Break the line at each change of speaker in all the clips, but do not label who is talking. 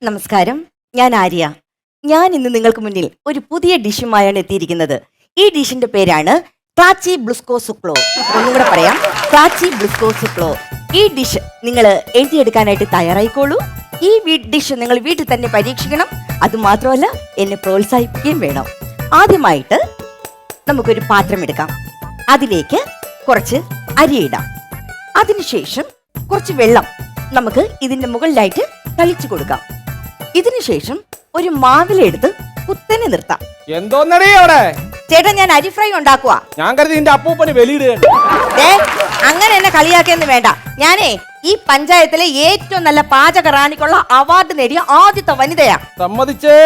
നമസ്കാരം, ഞാൻ ആര്യ. ഞാൻ ഇന്ന് നിങ്ങൾക്ക് മുന്നിൽ ഒരു പുതിയ ഡിഷുമായാണ് എത്തിയിരിക്കുന്നത്. ഈ ഡിഷിന്റെ പേരാണ് ക്ലാച്ചി ബ്ലുസ്കോ സുക്ലോ. ഒന്നും കൂടെ പറയാം, ക്ലാച്ചി ബ്ലുസ്കോ സുക്ലോ. ഈ ഡിഷ് നിങ്ങൾ എഴുതിയെടുക്കാനായിട്ട് തയ്യാറായിക്കോളൂ. ഈ ഡിഷ് നിങ്ങൾ വീട്ടിൽ തന്നെ പരീക്ഷിക്കണം. അതുമാത്രമല്ല, എന്നെ പ്രോത്സാഹിപ്പിക്കുകയും വേണം. ആദ്യമായിട്ട് നമുക്കൊരു പാത്രം എടുക്കാം. അതിലേക്ക് കുറച്ച് അരിയിടാം. അതിനുശേഷം കുറച്ച് വെള്ളം നമുക്ക് ഇതിന്റെ മുകളിലായിട്ട് തളിച്ചു കൊടുക്കാം. ഇതിനുശേഷം ഒരു മാവിലെടുത്ത് കുത്തനെ നിർത്താം.
എന്തോന്നടേ അവിടെ
ചേട്ടാ, ഞാൻ അരി ഫ്രൈ ഉണ്ടാക്കുക.
ഞാൻ കരുതി നിന്റെ അപ്പൂപ്പന് വെളിയിടുകയാണ്.
അങ്ങനെ എന്നെ കളിയാക്കിയെന്ന് വേണ്ട. ഞാനേ ഈ പഞ്ചായത്തിലെ ഏറ്റവും നല്ല പാചക റാണിക്കുള്ള അവാർഡ് നേടിയ ആദ്യത്തെ വനിതയാ.
സമ്മതിച്ചേ.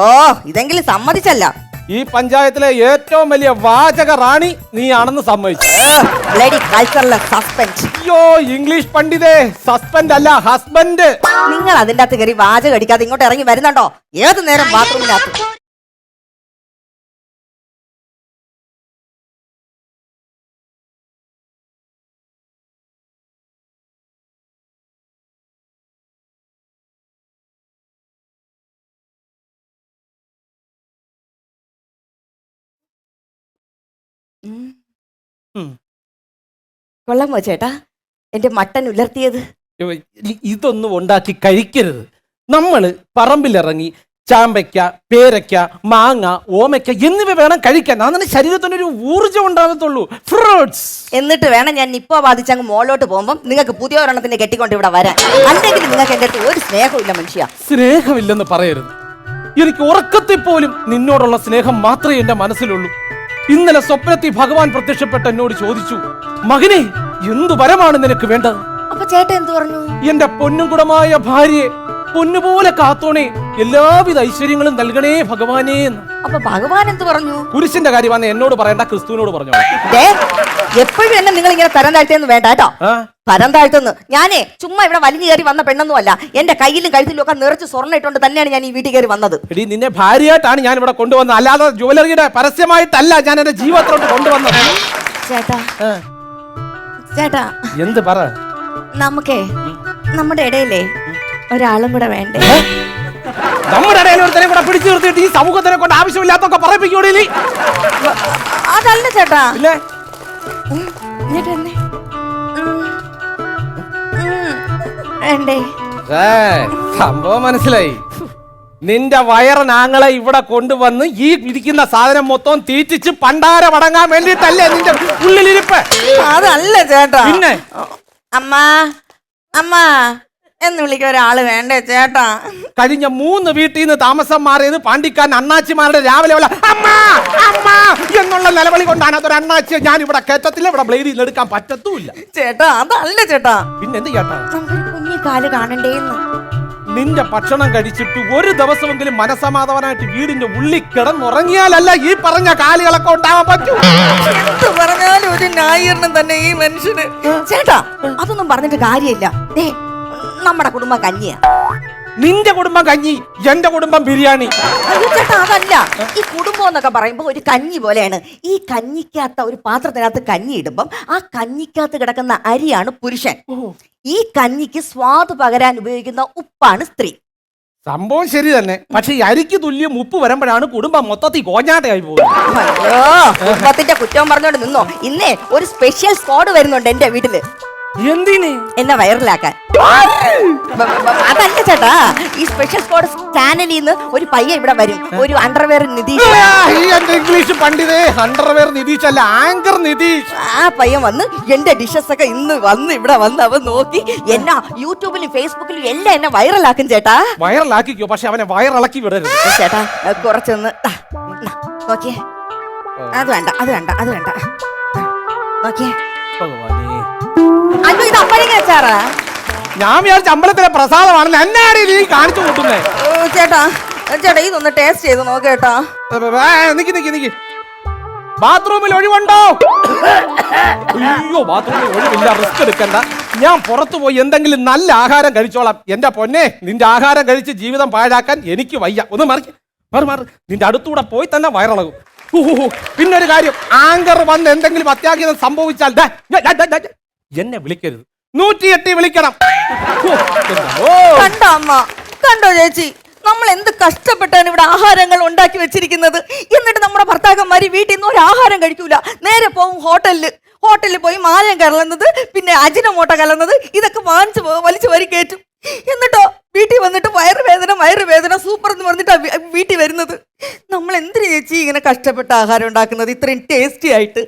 ഓ, ഇതെങ്കിലും സമ്മതിച്ചല്ല.
ഈ പഞ്ചായത്തിലെ ഏറ്റവും വലിയ വാചക റാണി നീ ആണെന്ന് സമ്മതിച്ചു. അയ്യോ, ഇംഗ്ലീഷ് പണ്ഡിതേ, സസ്പെൻഡ് അല്ല ഹസ്ബൻഡ്.
നിങ്ങൾ അതിന്റെ അകത്ത് കയറി വാചകം അടിക്കാതെ ഇങ്ങോട്ട് ഇറങ്ങി വരുന്നുണ്ടോ? ഏത് നേരം ബാത്റൂമിനകത്ത്. കൊള്ളാമോ ചേട്ടാ എന്റെ മട്ടൻ ഉലർത്തിയത്?
ഇതൊന്നും ഉണ്ടാക്കി കഴിക്കരുത്. നമ്മള് പറമ്പിലിറങ്ങി ചാമ്പയ്ക്ക, പേരയ്ക്ക, മാങ്ങ, ഓമയ്ക്ക എന്നിവ വേണം കഴിക്കാൻ. അങ്ങനെ ശരീരത്തിനൊരു ഊർജ്ജം ഉണ്ടാകത്തുള്ളൂ. ഫ്രൂട്ട്സ്.
എന്നിട്ട് വേണം ഞാൻ നിപ്പോ ബാധിച്ച് അങ്ങ് മോളോട്ട് പോകുമ്പോൾ നിങ്ങൾക്ക് പുതിയ ഒരെണ്ണത്തിന് കെട്ടിക്കൊണ്ട് ഇവിടെ വരാൻ. അല്ലെങ്കിൽ നിങ്ങൾക്ക് എന്റെ അടുത്ത് ഒരു സ്നേഹമില്ല മനുഷ്യ.
സ്നേഹമില്ലെന്ന് പറയരുത്. എനിക്ക് ഉറക്കത്തിൽ പോലും നിന്നോടുള്ള സ്നേഹം മാത്രമേ എന്റെ മനസ്സിലുള്ളൂ. ഇന്നലെ സ്വപ്നത്തിൽ ഭഗവാൻ പ്രത്യക്ഷപ്പെട്ട് എന്നോട് ചോദിച്ചു, മകനെ, എന്തു വരമാണ് നിനക്ക് വേണ്ടത്?
അപ്പൊ ചേട്ടൻ എന്തു പറഞ്ഞു?
എന്റെ പൊന്നുകുടമായ ഭാര്യയെ പൊന്നുപോലെ കാത്തോണേ, എല്ലാവിധ ഐശ്വര്യങ്ങളും നൽകണേ ഭഗവാനേ.
അപ്പൊ ഭഗവാൻ എന്ത് പറഞ്ഞു?
കുരിശിന്റെ കാര്യം വന്ന് എന്നോട് പറയണ്ട, ക്രിസ്തുവിനോട് പറഞ്ഞു.
എപ്പോഴും എന്നെ നിങ്ങൾ ഇങ്ങനെ തരം താഴ്ത്തിയെന്ന് വേണ്ട കേട്ടോ. തരം താഴ്ത്തുന്നു. ഞാനേ ചുമ്മാ ഇവിടെ വലിഞ്ഞു കയറി വന്ന പെണ്ണൊന്നും അല്ല. എന്റെ കയ്യിലും കഴുത്തിലും ഒക്കെ നിറച്ച് സ്വർണ്ണം ഇട്ടുകൊണ്ട് തന്നെയാണ് ഞാൻ ഈ വീട്ടിൽ കയറി വന്നത്.
എടി, നിന്നെ ഭാര്യയായിട്ടാണ് ഞാൻ ഇവിടെ കൊണ്ടുവന്നത്, അല്ലാതെ ജുവലറിയുടെ പരസ്യമായിട്ടല്ല ഞാൻ എന്റെ ജീവിതത്തിലോട്ട് കൊണ്ടുവന്നത്.
ചേട്ടാ, ചേട്ടാ,
എന്ത് പറ?
നമുക്കേ നമ്മുടെ ഇടയിലേ ഒരാളും കൂടെ വേണ്ടേ?
നമ്മുടെ ഇടയിൽ ഒരുത്തനെ കൂടെ പിടിച്ചു നിർത്തിയിട്ട് ഈ സമൂഹത്തിനെ കൊണ്ട് ആവശ്യമില്ലാത്തൊക്കെ പറയിപ്പിക്കൂടെ?
അതല്ല ചേട്ടാ.
ഇല്ലേ? സംഭവം മനസ്സിലായി. നിന്റെ വയറിനാങ്ങളെ ഇവിടെ കൊണ്ടുവന്ന് ഈ ഇരിക്കുന്ന സാധനം മൊത്തം തീറ്റിച്ച് പണ്ടാര മടങ്ങാൻ വേണ്ടിട്ടല്ലേ നിന്റെ ഉള്ളിലിരിപ്പ്?
അതല്ല ചേട്ടാ.
പിന്നെ
അമ്മ അമ്മ എന്ന് വിളിക്കാൻ ഒരാള് വേണ്ടേ ചേട്ടാ?
കഴിഞ്ഞ 3 വീട്ടിൽ നിന്ന് താമസം മാറിയത് പാണ്ടിക്കാരൻ അണ്ണാച്ചിമാരുടെ രാവിലെ അമ്മ അമ്മ എന്നുള്ള നിലവിളി കൊണ്ടാണ്. അതൊരു അണ്ണാച്ചിയെ ഞാൻ ഇവിടെ കയറ്റത്തില്ല, ഇവിടെ ബ്ലേഡിൽ നിന്ന് എടുക്കാൻ പറ്റത്തുമില്ല
ചേട്ടാ. അതല്ല ചേട്ടാ.
പിന്നെ എന്ത് ചേട്ടാ?
കുഞ്ഞി കാല് കാണണ്ടേന്ന്.
നിന്റെ ഭക്ഷണം കഴിച്ചിട്ട് ഒരു ദിവസമെങ്കിലും മനസമാധാനമായിട്ട് വീടിന്റെ ഉള്ളിൽ കിടന്നുറങ്ങിയാലല്ല ഈ പറഞ്ഞ കാലുകളൊക്കെ ഉണ്ടാവാൻ പറ്റൂ.
എന്ത് പറഞ്ഞാലും ഒരു ന്യായീകരണം തന്നെ ഈ മനുഷ്യന്. ചേട്ടാ, അതൊന്നും പറഞ്ഞിട്ട് കാര്യമില്ല. നമ്മുടെ കുടുംബം കഞ്ഞിയാ.
നിന്റെ കുടുംബം കഞ്ഞി, എന്റെ കുടുംബം ബിരിയാണി.
അയ്യോ ചേട്ടാ, അതല്ല. ഈ കുടുംബം എന്നൊക്കെ പറയുമ്പോ ഒരു കഞ്ഞി പോലെയാണ്. ഈ കഞ്ഞിക്കകത്ത് ഒരു പാത്രത്തിനകത്ത് കഞ്ഞി ഇടുമ്പം ആ കഞ്ഞിക്കകത്ത് കിടക്കുന്ന അരിയാണ് പുരുഷൻ. ഈ കഞ്ഞിക്ക് സ്വാദ് പകരാൻ ഉപയോഗിക്കുന്ന ഉപ്പാണ് സ്ത്രീ.
സംഭവം ശരി തന്നെ. പക്ഷെ ഈ അരിക്ക് തുല്യം ഉപ്പ് വരുമ്പോഴാണ് കുടുംബം മൊത്തത്തിൽ കോഞ്ഞാട്ടയായി പോകുന്നത്.
അയ്യോ, കുടുംബത്തിന്റെ കുറ്റം പറഞ്ഞോണ്ട് നിന്നോ. ഇന്നേ ഒരു സ്പെഷ്യൽ സ്ക്വാഡ് വരുന്നുണ്ട് എന്റെ വീട്ടില്.
എന്തിന്?
എന്നെ വൈറലാക്കാൻ. അതല്ല ചേട്ടാ, ഈ സ്പെഷ്യൽ സ്ക്വാഡ് ചാനലിൽ നിന്ന് ഒരു പയ്യൻ ഇവിടെ വരും. ഒരു അണ്ടർവെയർ നിതീഷ്.
ഇംഗ്ലീഷ് പണ്ഡിതേ, അണ്ടർവെയർ നിതീഷ് അല്ല, ആങ്കർ നിതീഷ്.
ആ പയ്യൻ വന്ന് എന്റെ ഡിഷസ് ഒക്കെ ഇന്ന് വന്ന് ഇവിടെ വന്ന് അവൻ നോക്കി എന്നെ യൂട്യൂബിലും ഫേസ്ബുക്കിലും എല്ലാം എന്നെ വൈറലാക്കും ചേട്ടാ.
വൈറലാക്കിക്കോ, പക്ഷെ അവനെ വയറിളക്കി വിടരുത്
ചേട്ടാ. കുറച്ചൊന്ന് നോക്കിയേ. അത് വേണ്ട, അത് വേണ്ട, അത് വേണ്ട. നോക്കിയേ. അയ്യോ, ഇത് അപ്പഴങ്ങ അച്ചാറാ.
ഞാൻ വിചാരിച്ച അമ്പലത്തിലെ പ്രസാദമാണെന്ന്. എന്നാണ് നീ കാണിച്ചു കൂട്ടുന്നേ?
ചേട്ടാ, ചേട്ടാ, ഇതൊന്ന് ടേസ്റ്റ് ചെയ്ത് നോക്കേട്ടാ.
നിക്ക്. ബാത്റൂമിൽ ഒഴിവുണ്ടോ? അയ്യോ, ബാത്റൂമിൽ ഒഴിവില്ല. റിസ്ക് എടുക്കണ്ട. ഞാൻ പുറത്തു പോയി എന്തെങ്കിലും നല്ല ആഹാരം കഴിച്ചോളാം. എന്റെ പൊന്നെ, നിന്റെ ആഹാരം കഴിച്ച് ജീവിതം പാഴാക്കാൻ എനിക്ക് വയ്യ. ഒന്ന് മാറി. നിന്റെ അടുത്തൂടെ പോയി തന്നെ വയറിളകും. പിന്നൊരു കാര്യം, ആങ്കർ വന്ന് എന്തെങ്കിലും അത്യാഹിതം സംഭവിച്ചാൽ എന്നെ വിളിക്കരുത്. 108 വിളിക്കണം.
കണ്ടോ അമ്മ, കണ്ടോ ചേച്ചി, നമ്മൾ എന്ത് കഷ്ടപ്പെട്ടാണ് ഇവിടെ ആഹാരങ്ങൾ ഉണ്ടാക്കി വെച്ചിരിക്കുന്നത്. എന്നിട്ട് നമ്മുടെ ഭർത്താക്കന്മാര് വീട്ടിൽ നിന്ന് ഒരു ആഹാരം കഴിക്കൂല, നേരെ പോകും ഹോട്ടലിൽ പോയി മായം കലർന്നത്, പിന്നെ അജിനമോട്ട കലർന്നത്, ഇതൊക്കെ വലിച്ചു വരി കയറ്റും. എന്നിട്ടോ വീട്ടിൽ വന്നിട്ട് വയറുവേദന സൂപ്പർ എന്ന് പറഞ്ഞിട്ടാ വീട്ടിൽ വരുന്നത്. നമ്മൾ എന്തിനു ചേച്ചി ഇങ്ങനെ കഷ്ടപ്പെട്ട ആഹാരം ഉണ്ടാക്കുന്നത് ഇത്രയും ടേസ്റ്റി ആയിട്ട്?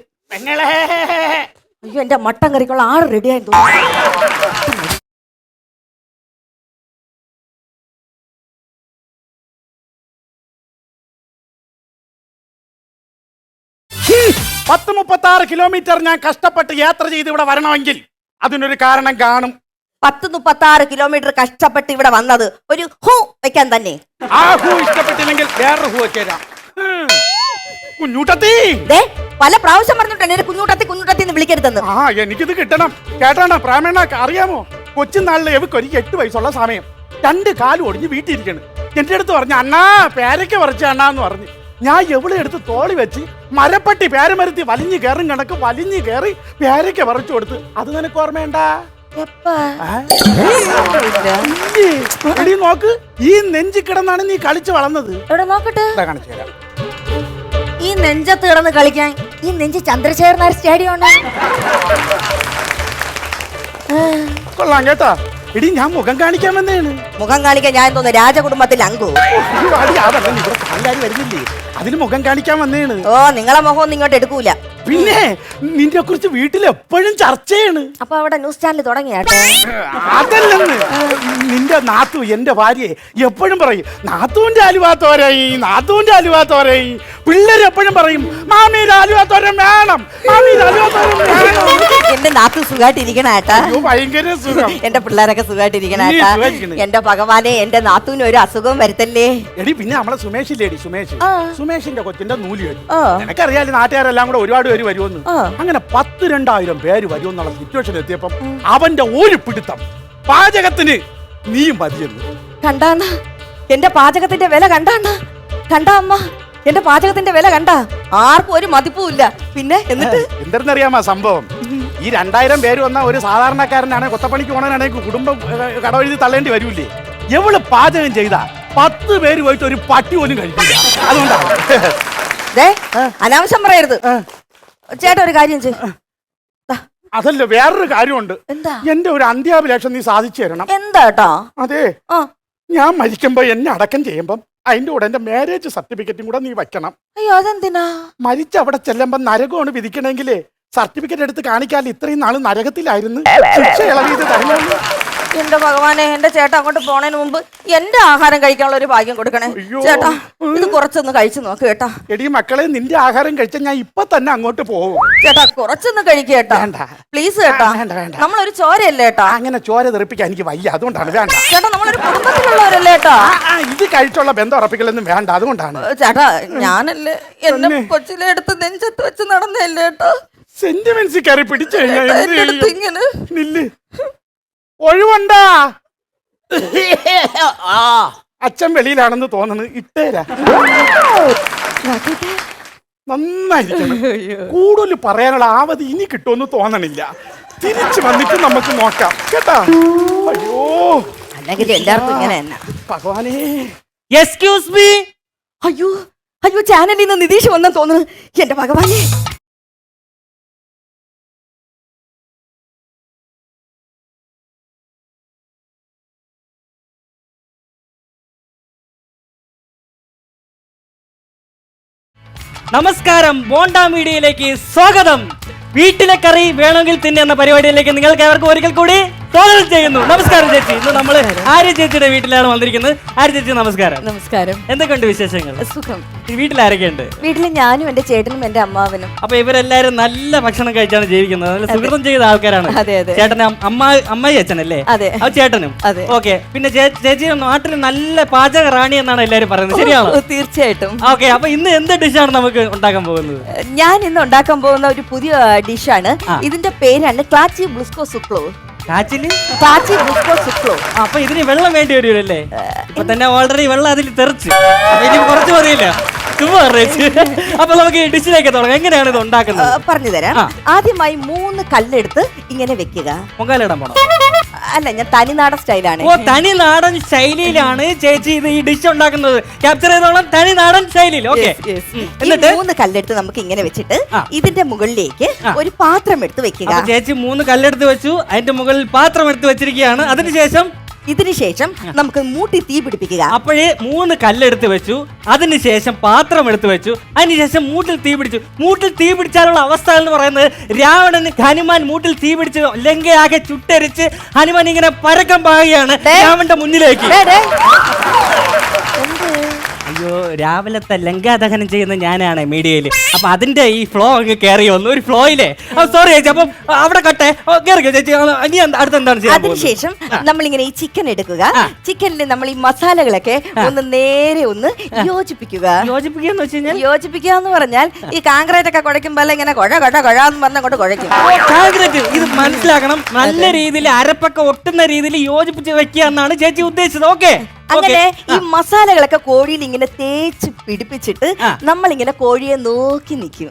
അയ്യോ, എന്റെ മട്ടൻ കറിക്കുള്ള ആള് റെഡിയായി തോന്നുന്നു.
36 കിലോമീറ്റർ ഞാൻ കഷ്ടപ്പെട്ട് യാത്ര ചെയ്ത് ഇവിടെ വരണമെങ്കിൽ അതിനൊരു കാരണം കാണും.
36 കിലോമീറ്റർ കഷ്ടപ്പെട്ട് ഇവിടെ വന്നത് ഒരു ഹൂ വെക്കാൻ തന്നെ.
ആ ഹൂ ഇഷ്ടപ്പെട്ടില്ലെങ്കിൽ വേറൊരു ഹൂ വെക്കാം. കുഞ്ഞൂട്ടത്തി,
പല പ്രാവശ്യം പറഞ്ഞിട്ടുണ്ട് എന്നെ കുഞ്ഞൂട്ടത്തി എന്ന് വിളിക്കരുതെന്ന്.
ആ എനിക്കിത് കിട്ടണം. കേട്ടാണ് പ്രാമേണ, അറിയാമോ, കൊച്ചുനാളിലെ എവക്ക് ഒരു 8 വയസ്സുള്ള സമയം 2 കാലും ഒടിഞ്ഞ് വീട്ടിരിക്കണ്. എന്റെ അടുത്ത് പറഞ്ഞു, അണ്ണാ പേരയ്ക്ക പറിച്ച അണ്ണാന്ന് പറഞ്ഞു. ഞാൻ എവിടെ എടുത്ത് തോളി വെച്ച് മരപ്പട്ടി പേരമരത്തി വലിഞ്ഞു കയറും കണക്ക് വലിഞ്ഞു കയറി പേരയ്ക്ക പറിച്ചു കൊടുത്ത്. അത് നിനക്ക് ഓർമ്മയുണ്ടാ? എടി നോക്ക്, ഈ നെഞ്ചി കിടന്നാണ് നീ കളിച്ചു വളർന്നത്.
എവിടെ നോക്കട്ടെ,
കാണിച്ചു തരാം.
ഈ നെഞ്ചത്ത് കിടന്ന് കളിക്കാൻ ഈ നെഞ്ച് ചന്ദ്രശേഖർ നായർ സ്റ്റേഡിയം ഉണ്ട്.
കൊള്ളാം കേട്ടാ. എടി ഞാൻ മുഖം കാണിക്കാൻ വന്നേണ്.
മുഖം കാണിക്കാൻ ഞാൻ തോന്നുന്നു രാജകുടുംബത്തിൽ അങ്കു.
അതല്ല, ഇവിടെ പാലാരി വരുന്നില്ലേ, അതിന് മുഖം കാണിക്കാൻ വന്നേണ്.
ഓ, നിങ്ങളെ മുഖം ഒന്നും ഇങ്ങോട്ട് എടുക്കൂല.
പിന്നെ നിന്നെ കുറിച്ച് വീട്ടിൽ എപ്പോഴും ചർച്ചയാണ്.
അപ്പൊ അവിടെ ന്യൂസ് ചാനൽ തുടങ്ങിയാട്ടോ.
അതല്ലെന്ന്, നിന്റെ നാത്തു എന്റെ ഭാര്യയെ എപ്പോഴും പറയും നാത്തൂന്റെ അലുവാത്തോരായി, നാത്തൂന്റെ അലുവാത്തോരായി. പിള്ളേര് എപ്പോഴും പറയും മാമിയുടെ അലുവാത്തോരം വേണം, മാമിയുടെ അലുവാത്തോരം വേണം.
എന്റെ നാത്തു സുഖമായിട്ടിരിക്കണ ഏട്ടാ.
ഭയങ്കര സുഖം.
എന്റെ പിള്ളേരൊക്കെ സുഖമായിട്ടിരിക്കണ ഏട്ടാ. എന്റെ ഭഗവാനെ, എന്റെ നാത്തൂന് ഒരു അസുഖവും വരുത്തല്ലേ.
എടി പിന്നെ നമ്മളെ സുമേഷില്ലേടി, സുമേഷിന്റെ കൊച്ചിന്റെ നൂല് കെട്ടി. എനിക്കറിയാലോ നാട്ടുകാരെല്ലാം കൂടെ ഒരുപാട് പേര് വരുമെന്ന്. അങ്ങനെ 10,000-2000 പേര് വരുമെന്നുള്ള സിറ്റുവേഷൻ എത്തിയപ്പം അവന്റെ ഒരു പിടുത്തം പാചകത്തിന് നീ മതിയെന്ന്.
കണ്ടാന്ന എന്റെ പാചകത്തിന്റെ വില കണ്ടാ അമ്മ, എന്റെ പാചകത്തിന്റെ വില കണ്ടാ? ആർക്കും ഒരു മതിപ്പുമില്ല. പിന്നെ എന്നിട്ട്
എന്തെന്നറിയാമോ സംഭവം? ഈ 2000 പേര് വന്ന ഒരു സാധാരണക്കാരനാണ്, കൊത്തപ്പണിക്ക് പോകണമെങ്കിൽ കുടുംബം കടവെഴുതി തള്ളേണ്ടി വരൂലേ. എവള് പാചകം ചെയ്താ 10 പേര് പോയിട്ട് ഒരു പട്ടി പോലും കഴിക്കില്ല. അതുകൊണ്ടാണ്.
അനാവശ്യം പറയരുത് ചേട്ടാ. ഒരു കാര്യം
അതല്ല, വേറൊരു കാര്യമുണ്ട്.
എന്താ?
എന്റെ ഒരു അന്ത്യാഭിലാഷം നീ സാധിച്ചു തരണം.
എന്താ കേട്ടോ?
അതെ, ഞാൻ മരിക്കുമ്പോ എന്നെ അടക്കം ചെയ്യുമ്പം അതിന്റെ കൂടെ എന്റെ മാരേജ് സർട്ടിഫിക്കറ്റും കൂടെ നീ വെക്കണം.
അയ്യോ, അതെന്തിനാ?
മരിച്ച അവിടെ ചെല്ലുമ്പോ നരകമാണ് വിധിക്കണമെങ്കിലേ സർട്ടിഫിക്കറ്റ് എടുത്ത് കാണിക്കാതെ ഇത്രയും നാള് നരകത്തിലായിരുന്നു, ശിക്ഷ ഇളവിയത് തരണം.
എന്റെ ഭഗവാനെ, എന്റെ ചേട്ടാ അങ്ങോട്ട് പോണതിന് മുമ്പ് എന്റെ ആഹാരം കഴിക്കാനുള്ള ഒരു ഭാഗ്യം കൊടുക്കണേ ചേട്ടാ. ഇത് കുറച്ചൊന്ന് കഴിച്ചു നോക്ക് കേട്ടാ.
എടി മക്കളെ, നിന്റെ ആഹാരം കഴിച്ചാൽ ഞാൻ ഇപ്പൊ തന്നെ അങ്ങോട്ട് പോകും
ചേട്ടാ. കുറച്ചൊന്ന് കഴിക്കേട്ടാ പ്ലീസ് കേട്ടാ. നമ്മളൊരു ചോരയല്ലേ ഏട്ടാ.
അങ്ങനെ ചോര തെറിപ്പിക്കാൻ എനിക്ക് വയ്യ, അതുകൊണ്ടാണ്. വേണ്ട
ചേട്ടാ, നമ്മളൊരു കുടുംബത്തിലുള്ളവരല്ലേ ഏട്ടാ.
ഇത് കഴിച്ചുള്ള ബന്ധം ഉറപ്പിക്കലൊന്നും വേണ്ട, അതുകൊണ്ടാണ്.
ചേട്ടാ, ഞാനല്ലേ എന്നെ കൊച്ചിലെ എടുത്ത് നെഞ്ചത്ത് വെച്ച് നടന്നല്ലേ ഏട്ടാ.
സെന്റിമെന്റ്സ് കയറി പിടിച്ചു
ഇങ്ങനെ
നില്ല്. ഒഴിവുണ്ടാ? അച്ഛൻ വെളിയിലാണെന്ന് തോന്നുന്നു, ഇട്ടേരാ. നന്നായിരിക്കണം. കൂടുതൽ പറയാനുള്ള ആവതി ഇനി കിട്ടുമെന്ന് തോന്നണില്ല. തിരിച്ചു വന്നിട്ട് നമുക്ക് നോക്കാം കേട്ടാ. അയ്യോ,
അല്ലെങ്കിൽ എല്ലാവർക്കും ഇങ്ങനെ തന്നെ.
ഭഗവാനേ,
എക്സ്ക്യൂസ് മീ.
അയ്യോ അയ്യോ, ചാനലിൽ നിന്ന് നിതീഷ് വന്നെന്ന് തോന്നുന്നു. എന്റെ ഭഗവാനേ,
നമസ്കാരം, ബോണ്ട മീഡിയയിലേക്ക് സ്വാഗതം. വീട്ടിലെ കറി വേണമെങ്കിൽ തിന്നെ എന്ന പരിപാടിയിലേക്ക് നിങ്ങൾക്ക് ഏവർക്കും ഒരിക്കൽ കൂടി സ്വാഗതം ചെയ്യുന്നു. നമസ്കാരം ചേച്ചി. ഇന്ന് നമ്മള് ആര്യ ചേച്ചിയുടെ വീട്ടിലാണ് വന്നിരിക്കുന്നത്. ആര്യ ചേച്ചി നമസ്കാരം.
നമസ്കാരം.
എന്തൊക്കെയുണ്ട് വിശേഷങ്ങൾ?
സുഖം.
വീട്ടിൽ ആരൊക്കെയുണ്ട്?
വീട്ടില് ഞാനും എന്റെ ചേട്ടനും എന്റെ അമ്മാവനും.
അപ്പൊ ഇവരെല്ലാരും നല്ല ഭക്ഷണം കഴിച്ചാണ് ജീവിക്കുന്നത്, നല്ല സുഹൃതം ചെയ്ത ആൾക്കാരാണ്. ചേട്ടന് അമ്മായി അച്ഛനല്ലേ?
അതെ.
അത് ചേട്ടനും. ഓക്കെ. പിന്നെ ചേച്ചി നാട്ടിൽ നല്ല പാചക റാണി എന്നാണ് എല്ലാരും പറയുന്നത്, ശരിയാണോ?
തീർച്ചയായിട്ടും.
ഓക്കെ. അപ്പൊ ഇന്ന് എന്ത് ഡിഷാണ് നമുക്ക് ഉണ്ടാക്കാൻ പോകുന്നത്?
ഞാൻ ഇന്ന് ഉണ്ടാക്കാൻ പോകുന്ന ഒരു പുതിയ ഡിഷാണ്. ഇതിന്റെ പേരാണ് ക്ലാച്ചി ബ്ലുസ്കോ സുക്ലോ.
അപ്പൊ ഇതിന് വെള്ളം വേണ്ടി വരുമല്ലേ? ഇപ്പൊ തന്നെ ഓൾറെഡി വെള്ളം അതിൽ തെറിച്ച്, ഇനി കുറച്ച് മതിയില്ല. അപ്പൊ നമുക്ക് ഈ ഡിഷിലേക്ക് തുടങ്ങാം. എങ്ങനെയാണ് ഇത് ഉണ്ടാക്കുന്നത്
പറഞ്ഞു തരാം. ആദ്യമായി 3 കല്ലെടുത്ത് ഇങ്ങനെ വെക്കുക.
പൊങ്കാലിടാൻ പോണം?
അല്ല, ഞാൻ തനിനാടൻ സ്റ്റൈലാണ്.
ഓ, തനി നാടൻ ശൈലിയിലാണ് ചേച്ചി ഇത് ഈ ഡിഷ് ഉണ്ടാക്കുന്നത്. ക്യാപ്ചർ ചെയ്തോളാം, തനി നാടൻ ശൈലിയിൽ. ഓക്കെ.
എന്നിട്ട് 3 കല്ലെടുത്ത് നമുക്ക് ഇങ്ങനെ വെച്ചിട്ട് ഇതിന്റെ മുകളിലേക്ക് ഒരു പാത്രം എടുത്ത് വെക്കുക.
അപ്പൊ ചേച്ചി 3 കല്ലെടുത്ത് വെച്ചു, അതിന്റെ മുകളിൽ പാത്രം എടുത്ത് വെച്ചിരിക്കുകയാണ്.
ഇതിനുശേഷം നമുക്ക് മൂട്ടി തീ പിടിപ്പിക്കുക.
അപ്പോഴേ 3 കല്ലെടുത്ത് വെച്ചു, അതിനുശേഷം പാത്രം എടുത്ത് വെച്ചു, അതിനുശേഷം മൂട്ടിൽ തീ പിടിച്ചു. മൂട്ടിൽ തീ പിടിച്ചാലുള്ള അവസ്ഥ എന്ന് പറയുന്നത് രാവണന് ഹനുമാൻ മൂട്ടിൽ തീ പിടിച്ച് ലങ്കയാകെ ചുട്ടരിച്ച് ഹനുമാൻ ഇങ്ങനെ പരക്കം പാകുകയാണ് രാവണന്റെ മുന്നിലേക്ക്. അയ്യോ, രാവിലത്തെ ലങ്കാദഹനം ചെയ്യുന്ന ഞാനാണ് മീഡിയയിൽ. അപ്പൊ അതിന്റെ ഈ ഫ്ലോ അങ്ങ് കയറി വന്നു ഒരു ഫ്ലോയിലെ. സോറി ചേച്ചി, അപ്പം അവിടെ കട്ടെ കയറിക്കോ ചേച്ചി. ഇനി അടുത്ത് എന്താണ് ചെയ്യുക?
അതിനുശേഷം നമ്മളിങ്ങനെ ഈ ചിക്കൻ എടുക്കുക. ചിക്കനിൽ നമ്മൾ ഈ മസാലകളൊക്കെ ഒന്ന് നേരെ ഒന്ന് യോജിപ്പിക്കുക.
യോജിപ്പിക്കുക എന്ന് വെച്ച് കഴിഞ്ഞാൽ
യോജിപ്പിക്കുക എന്ന് പറഞ്ഞാൽ ഈ കാങ്ക്രീറ്റ് ഒക്കെ കുഴയ്ക്കുമ്പോൾ ഇങ്ങനെ കുഴ എന്ന് പറഞ്ഞങ്ങോട്ട് കുഴയ്ക്കും.
കാങ്ക്രീറ്റ് ഇത് മനസ്സിലാക്കണം. നല്ല രീതിയിൽ അരപ്പൊക്കെ ഒട്ടുന്ന രീതിയിൽ യോജിപ്പിച്ച് വെക്കുക എന്നാണ് ചേച്ചി ഉദ്ദേശിച്ചത്. ഓക്കെ.
അങ്ങനെ ഈ മസാലകളൊക്കെ കോഴിയിൽ ഇങ്ങനെ തേച്ച് പിടിപ്പിച്ചിട്ട് നമ്മളിങ്ങനെ കോഴിയെ നോക്കി നിൽക്കും.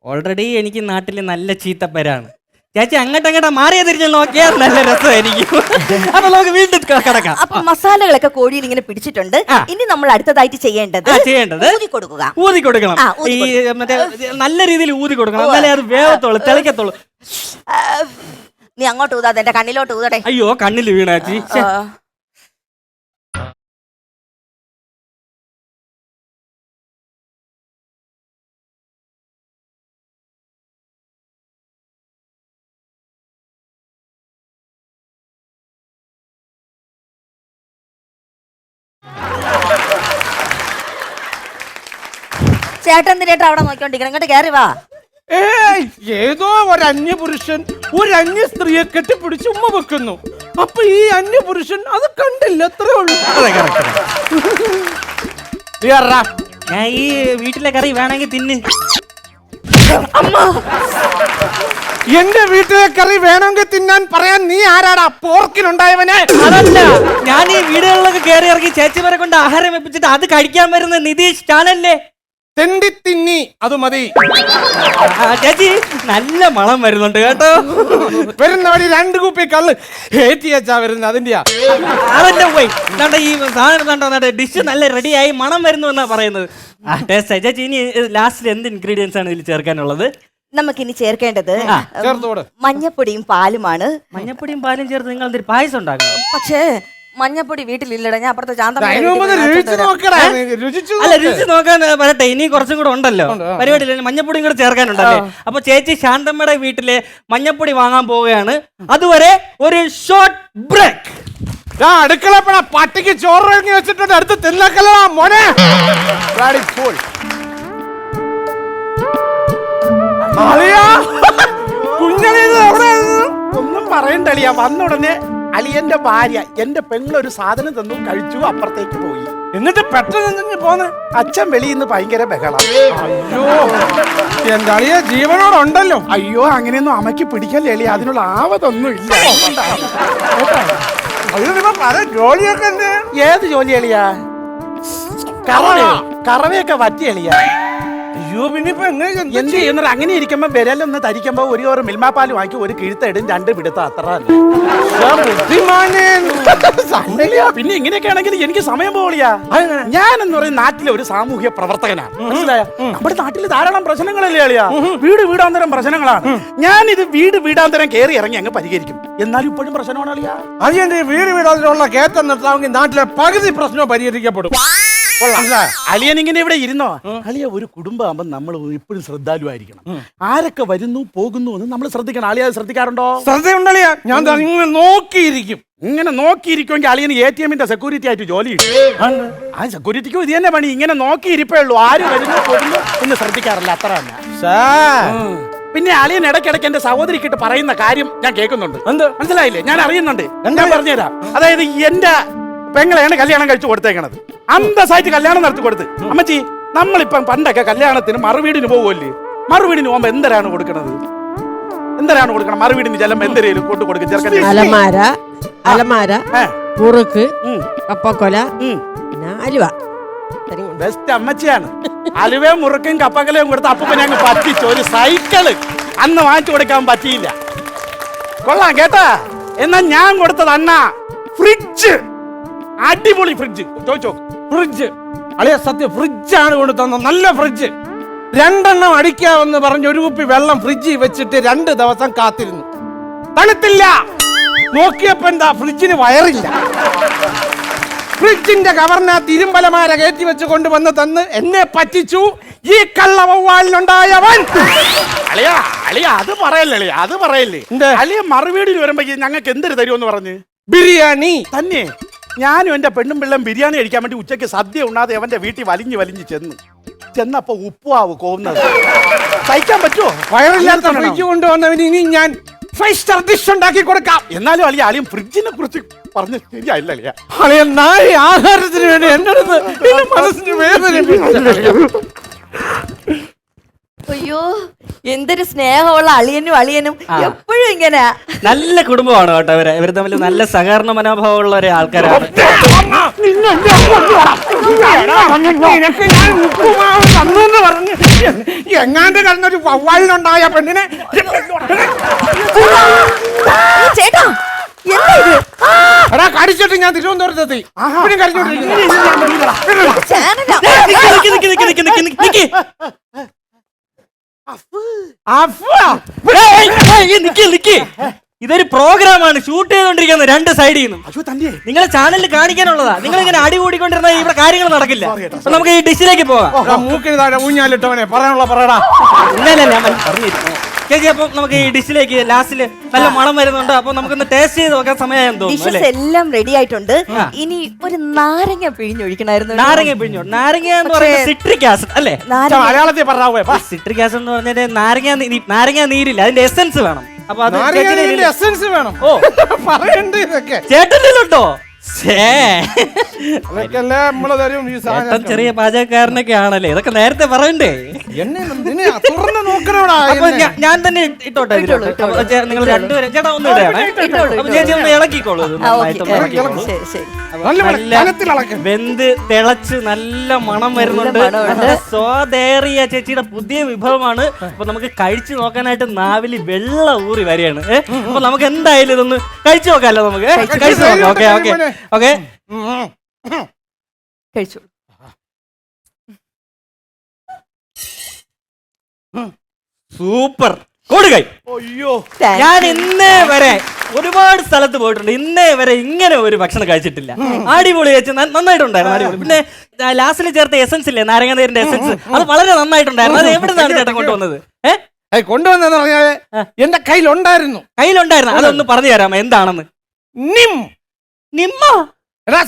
ഓൾറെഡി എനിക്ക് നാട്ടില് നല്ല ചീത്തപ്പേരാണ്. ചേച്ചി അങ്ങോട്ടങ്ങോട്ട് മാറിയ തിരിഞ്ഞ് നോക്കിയാൽ നല്ല രസമായിരിക്കും. അപ്പൊ നമുക്ക് വീണ്ടും കിടക്കാം.
അപ്പൊ മസാലകളൊക്കെ കോഴിയിൽ ഇങ്ങനെ പിടിച്ചിട്ടുണ്ട്. ഇനി നമ്മൾ അടുത്തതായിട്ട് ചെയ്യേണ്ടത് ഊതി കൊടുക്കുക.
ഊതി കൊടുക്കണം. ഈ മറ്റേ നല്ല രീതിയിൽ ഊതി കൊടുക്കണം, എന്നാലേ അത് വേവത്തുള്ളൂ, തിളക്കത്തുള്ളൂ.
നീ അങ്ങോട്ട് ഊതാതെ എന്റെ കണ്ണിലോട്ട് ഊതട്ടെ.
അയ്യോ, കണ്ണിൽ വീണാച്ചി.
ചേട്ടൻ എന്തിനേട്ടാ അവിടെ നോക്കിക്കൊണ്ടിരിക്കണം? ഇങ്ങോട്ട് കയറി വാ.
ഏതോ ഒരു അന്യപുരുഷൻ ഒരു അന്യ സ്ത്രീയെ കെട്ടിപ്പിടിച്ച് ഉമ്മ വെക്കുന്നു. അപ്പൊ ഈ അന്യപുരുഷൻ അത് കണ്ടില്ല, അത്രേ ഉള്ളൂ.
ഞാൻ ഈ വീട്ടിലെ കറി വേണമെങ്കിൽ തിന്ന്.
എന്റെ വീട്ടിലെ കറി വേണമെങ്കിൽ തിന്നാൻ പറയാൻ നീ ആരാടാ? പോർക്കിനുണ്ടായവനെ.
അതല്ല, ഞാൻ ഈ വീടുകളിലൊക്കെ കയറി ഇറങ്ങി ചേച്ചിമാരെ കൊണ്ട് ആഹാരം വെപ്പിച്ചിട്ട് അത് കഴിക്കാൻ വരുന്ന നിതീഷ് ചാനലിലെ
തെണ്ടി തിന്നി അത് മതി.
ചേച്ചി നല്ല മണം വരുന്നുണ്ട് കേട്ടോ.
വരുന്ന വഴി 2 കുപ്പി കള്ള് ഏറ്റിയച്ചാ വരുന്നത്. അതിന്റെയാ
അതന്നെ പോയി ഈ സാധനം ഡിഷ് നല്ല റെഡിയായി മണം വരുന്നു എന്നാ പറയുന്നത്. ടേസ്റ്റ്. ചേച്ചി ഇനി ലാസ്റ്റിൽ എന്ത് ഇൻഗ്രീഡിയൻസ് ആണ് ഇതിൽ ചേർക്കാനുള്ളത്?
നമുക്കിനി ചേർക്കേണ്ടത് മഞ്ഞപ്പൊടിയും പാലുമാണ്.
മഞ്ഞപ്പൊടിയും പാലും ചേർത്ത് നിങ്ങൾ എന്തൊരു പായസം ഉണ്ടാക്കണം.
പക്ഷേ മഞ്ഞപ്പൊടി വീട്ടിലില്ലടാ. ഞാൻ അപ്പുറത്തെ
അല്ല, രുചി നോക്കാൻ വരട്ടെ, ഇനി കുറച്ചും കൂടെ ഉണ്ടല്ലോ പരിപാടി. മഞ്ഞപ്പൊടിയും കൂടെ ചേർക്കാനുണ്ടല്ലേ? അപ്പൊ ചേച്ചി ശാന്തമ്മയുടെ വീട്ടില് മഞ്ഞപ്പൊടി വാങ്ങാൻ പോവുകയാണ്. അതുവരെ ഒരു ഷോർട്ട് ബ്രേക്ക്.
അടുക്കളപ്പണ പട്ടിക്ക് ചോറ് ഇറങ്ങി വെച്ചിട്ടുണ്ട്, അടുത്ത് തിന്നക്കലാ മോനെ.
ഒന്നും പറയണ്ടളിയാ. വന്ന ഉടനെ അളിയന്റെ ഭാര്യ എന്റെ പെങ്ങളൊരു സാധനം തന്നു, കഴിച്ചു, അപ്പുറത്തേക്ക് പോയി.
എന്നിട്ട് പെട്ടെന്ന് പോന്ന്
അച്ഛൻ വെളിയിൽ നിന്ന് ഭയങ്കര ബഹളം.
അയ്യോ, എന്റെ അളിയ ജീവനോടുണ്ടല്ലോ.
അയ്യോ, അങ്ങനെയൊന്നും അമ്മയ്ക്ക് പിടിക്കല്ലേ അളിയ, അതിനുള്ള ആവതൊന്നും ഇല്ല.
ജോലിയൊക്കെ
ഏത് ജോലി അളിയാ? കറവയൊക്കെ വറ്റി അളിയ.
അയ്യോ, പിന്നെ ഇപ്പൊ
എന്ത് ചെയ്യുന്നത്? അങ്ങനെ ഇരിക്കുമ്പോ വിരലൊന്ന് തരിക്കുമ്പോ ഒരു മിൽമാപ്പാല് വാങ്ങിക്കും, ഒരു കിഴുത്തിടും, 2 പിടുത്ത അത്ര. പിന്നെ ഇങ്ങനെയൊക്കെ ആണെങ്കിൽ എനിക്ക് സമയം പോളിയാ. ഞാൻ എന്ന് പറയുന്ന നാട്ടിലെ ഒരു സാമൂഹ്യ പ്രവർത്തകനാണ്, മനസ്സിലായോ? നമ്മുടെ നാട്ടിൽ ധാരാളം പ്രശ്നങ്ങളല്ലേ അളിയാ? വീടാന്തരം പ്രശ്നങ്ങളാണ്. ഞാനിത് വീടാന്തരം കയറി ഇറങ്ങി അങ്ങ് പരിഹരിക്കും. എന്നാലും ഇപ്പോഴും പ്രശ്നമാണ് അളിയാ.
അതിന്റെ വീടാന്തരമുള്ള കയറ്റം നിർത്താമെങ്കിൽ നാട്ടിലെ പകുതി പ്രശ്നവും പരിഹരിക്കപ്പെടും.
അളിയൻ ഇങ്ങനെ ഇവിടെ ഇരുന്നോ? അളിയ, ഒരു കുടുംബമാകുമ്പോ നമ്മൾ ഇപ്പോഴും ശ്രദ്ധാലുവായിരിക്കണം. ആരൊക്കെ വരുന്നു പോകുന്നു എന്ന് നമ്മൾ ശ്രദ്ധിക്കണം. അളിയ ശ്രദ്ധിക്കാറുണ്ടോ?
ശ്രദ്ധയുണ്ടളിയാ. ഞാൻ ഇങ്ങനെ നോക്കിയിരിക്കും.
ഇങ്ങനെ നോക്കിയിരിക്കുമെങ്കിൽ അളിയന് ATM-ന്റെ സെക്യൂരിറ്റി ആയിട്ട് ജോലി കിട്ടും. ആ സെക്യൂരിറ്റിക്കും ഇത് തന്നെ പണി. ഇങ്ങനെ നോക്കിയിരിപ്പേ ഉള്ളൂ, ആര് വരുന്നു പോകുന്നു എന്ന് ശ്രദ്ധിക്കാറില്ല, അത്ര തന്നെ. പിന്നെ അളിയൻ ഇടയ്ക്കിടയ്ക്ക് എന്റെ സഹോദരിക്കിട്ട് പറയുന്ന കാര്യം ഞാൻ കേൾക്കുന്നുണ്ട്. മനസ്സിലായില്ലേ? ഞാൻ അറിയുന്നുണ്ട്. ഞാൻ പറഞ്ഞുതരാം. അതായത് എന്റെ പെങ്ങളെയാണ് കല്യാണം കഴിച്ചു കൊടുത്തേക്കണത്. അന്തസ്സായിട്ട് കല്യാണം നടത്തി കൊടുത്ത്. അമ്മച്ചി, നമ്മളിപ്പം പണ്ടൊക്കെ കല്യാണത്തിന് മറുവീടിന് പോകുമല്ലേ? മറുവീടിന് പോകുമ്പോ എന്തരാണ് കൊടുക്കണത്? മറുവീടിന് ചെല്ലുമ്പോ എന്തരേലും കൊണ്ടു കൊടുക്കും ചെറുക്കൻ?
അലമാര, മുറുക്ക്, കപ്പക്കൊല, അലുവ.
ബെസ്റ്റ് അമ്മച്ചിയാണ്. അലുവയും മുറുക്കും കപ്പക്കലയും കൊടുത്ത് അപ്പനെ അങ്ങ് പറ്റിച്ചു. ഒരു സൈക്കിള് അന്ന് വാങ്ങിച്ചു കൊടുക്കാൻ പറ്റിയില്ല. കൊള്ളാം കേട്ടാ. എന്നാ ഞാൻ കൊടുത്തത് അണ്ണാ ഫ്രിഡ്ജ്, അടിപൊളി ഫ്രിഡ്ജ്. ചോദിച്ചോ.
ഫ്രിഡ്ജ് അളിയ സത്യം ഫ്രിഡ്ജാണ് കൊണ്ട് തന്ന നല്ല ഫ്രിഡ്ജ്. 2 എണ്ണം അടിക്കാമെന്ന് പറഞ്ഞ് ഒരു കുപ്പി വെള്ളം ഫ്രിഡ്ജിൽ വെച്ചിട്ട് 2 ദിവസം കാത്തിരുന്നു, തണുത്തില്ല. നോക്കിയപ്പോ എന്താ ഫ്രിഡ്ജിന് വയറില്ല. ഫ്രിഡ്ജിന്റെ കവറിനകത്ത് ഇരുമ്പലമാര കയറ്റി വെച്ച് കൊണ്ടുവന്ന് തന്ന് എന്നെ പറ്റിച്ചു ഈ കള്ള വവ്വാലിനുണ്ടായവൻ.
അളിയ അളിയ അത് പറയല്ലേ അളിയ, അത് പറയല്ലേ.
എന്ത്?
അളിയ മറുവീടിൽ വരുമ്പോ ഞങ്ങൾക്ക് എന്തൊരു തരുമെന്ന് പറഞ്ഞ്
ബിരിയാണി
തന്നെ. ഞാനും എന്റെ പെണ്ണും പിള്ളം ബിരിയാണി കഴിക്കാൻ വേണ്ടി ഉച്ചയ്ക്ക് സദ്യ ഉണ്ണാതെ അവന്റെ വീട്ടിൽ വലിഞ്ഞ് ചെന്നപ്പോ ഉപ്പുവാവ് കോവുന്നത് സഹിക്കാൻ പറ്റുമോ?
വയറില്ലാത്ത ഫ്രിഡ്ജ് കൊണ്ടുവന്നവന് ഇനി ഞാൻ 5 സ്റ്റാർ ഡിഷ് ഉണ്ടാക്കി കൊടുക്കാം.
എന്നാലും അളിയ അളിയും ഫ്രിഡ്ജിനെ കുറിച്ച് പറഞ്ഞ് ശരിയായില്ല അളിയ.
അളിയ നായ ആഹാരത്തിന് വേണ്ടി എന്റെ അടുത്ത് എന്റെ മനസ്സിന് വേദന.
അയ്യോ എന്തൊരു സ്നേഹമുള്ള അളിയനും എപ്പോഴും ഇങ്ങനെ.
നല്ല കുടുംബമാണ് കേട്ടോ ഇവർ തമ്മിൽ നല്ല സഹകരണ മനോഭാവമുള്ള ഒരു ആൾക്കാരാണ്.
നിനക്ക് ഞാൻ ഉപ്പുമാവ് തന്നു പറഞ്ഞ് എങ്ങാണ്ട് കിടന്നൊരു വവ്വാലിനുണ്ടായ പെണ്ണിനെ
ചേട്ടാ എന്താ ഇത്?
എടാ കടിച്ചിട്ട് ഞാൻ തിരുവനന്തപുരത്തെത്തി. ഇപ്പഴും കടിച്ചോണ്ടിരിക്കുന്നു.
ചാനലാ.
ഇതൊരു പ്രോഗ്രാമാണ്, ഷൂട്ട് ചെയ്തോണ്ടിരിക്കുന്നത് 2 സൈഡിൽ നിന്നും.
അയ്യോ തന്നെ.
നിങ്ങളെ ചാനലിൽ കാണിക്കാനുള്ളതാ. നിങ്ങൾ ഇങ്ങനെ അടി കൂടിക്കൊണ്ടിരുന്ന ഇവിടെ കാര്യങ്ങൾ നടക്കില്ല. അപ്പൊ നമുക്ക് ഈ ഡിഷിലേക്ക് പോവാം.
മൂക്കിന് താഴെ ഊഞ്ഞാലിട്ടവനെ പറയാനുള്ള പറയടാ.
ഇല്ലല്ല ഞാൻ പറഞ്ഞിരിക്കുന്നു ചേച്ചി. അപ്പൊ നമുക്ക് ഈ ഡിഷിലേക്ക് ലാസ്റ്റില് നല്ല മണം വരുന്നുണ്ട്. അപ്പൊ നമുക്കൊന്ന് ടേസ്റ്റ് ചെയ്ത് നോക്കാൻ സമയമായെന്ന് തോന്നുന്നു
ഡിഷസ്
അല്ലേ?
എല്ലാം റെഡി ആയിട്ടുണ്ട്. ഇനി ഒരു നാരങ്ങ പിഴിഞ്ഞൊഴിക്കണമായിരുന്നു.
നാരങ്ങ പിഴിഞ്ഞോ? നാരങ്ങ എന്ന് പറയുന്നത് സിട്രിക് ആസിഡ് അല്ലേ?
മലയാളത്തിൽ പറയാവേ.
സിട്രിക് ആസിഡ് എന്ന് പറഞ്ഞാൽ നാരങ്ങ നീരില്ല, അതിന്റെ എസൻസ് വേണം. അപ്പൊ അത്
എസൻസ് വേണം.
ഓ
പറയണ്ടേ ഇതൊക്കെ
ചേട്ടനിലുണ്ടോ?
അതൊക്കെയല്ലേ നമ്മള് തരും ഈ
ചേട്ടൻ
സാധനം.
ചെറിയ പാചകക്കാരനൊക്കെ ആണല്ലേ, ഇതൊക്കെ നേരത്തെ പറയണ്ടേ?
എന്നെ നിന്നെ തുറന്ന് നോക്കണോടാ.
അപ്പൊ ഞാൻ തന്നെ ഇട്ടോട്ടെ നിങ്ങൾ രണ്ടുപേരും. ചേട്ടാ ഒന്ന് ഇടുകയാണ്. അപ്പൊ ചേച്ചി ഒന്ന് ഇളക്കിക്കോളൂ ഇത് നന്നായിട്ട് ഇളക്കിക്കോളൂ.
ശരി ശരി.
നല്ല വെന്ത് തിളച്ച് നല്ല മണം വരുന്നുണ്ട്. നല്ല സ്വാദേറിയ ചേച്ചിയുടെ പുതിയ വിഭവമാണ്. അപ്പൊ നമുക്ക് കഴിച്ചു നോക്കാനായിട്ട് നാവില് വെള്ള ഊറി വരികയാണ്. അപ്പൊ നമുക്ക് എന്തായാലും ഇതൊന്ന് കഴിച്ചു നോക്കാമല്ലോ. നമുക്ക് കഴിച്ചു നോക്കാം. Okay okay okay.
കഴിച്ചു.
സൂപ്പർ കൊടുകൈ.
അയ്യോ
ഞാൻ ഇന്നേ വരെ ഒരുപാട് സ്ഥലത്ത് പോയിട്ടുണ്ട്, ഇന്നേ വരെ ഇങ്ങനെ ഒരു ഭക്ഷണം കഴിച്ചിട്ടില്ല. അടിപൊളി ചേച്ചി, നന്നായിട്ടുണ്ടായിരുന്നു. അടിപൊളി. പിന്നെ ലാസ്റ്റിൽ ചേർത്ത എസൻസ് ഇല്ലേ, നാരങ്ങ നീരിന്റെ എസൻസ്, അത് വളരെ നന്നായിട്ടുണ്ടായിരുന്നു. അത് എവിടെ നിന്നാണ് ചേട്ടൻ കൊണ്ടുവന്നത്?
കൊണ്ടുവന്നെന്ന് പറഞ്ഞാല് എന്റെ കയ്യിലുണ്ടായിരുന്നു.
കയ്യിലുണ്ടായിരുന്നു. അതൊന്ന് പറഞ്ഞു തരാമോ എന്താണെന്ന്?
നിമ്മ
നിമ്മ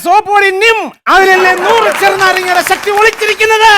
സോപ്പ് പൊടി നിം. അതിലല്ലേ 100 ചെറുനാരങ്ങയുടെ ശക്തി ഒളിച്ചിരിക്കുന്നത്.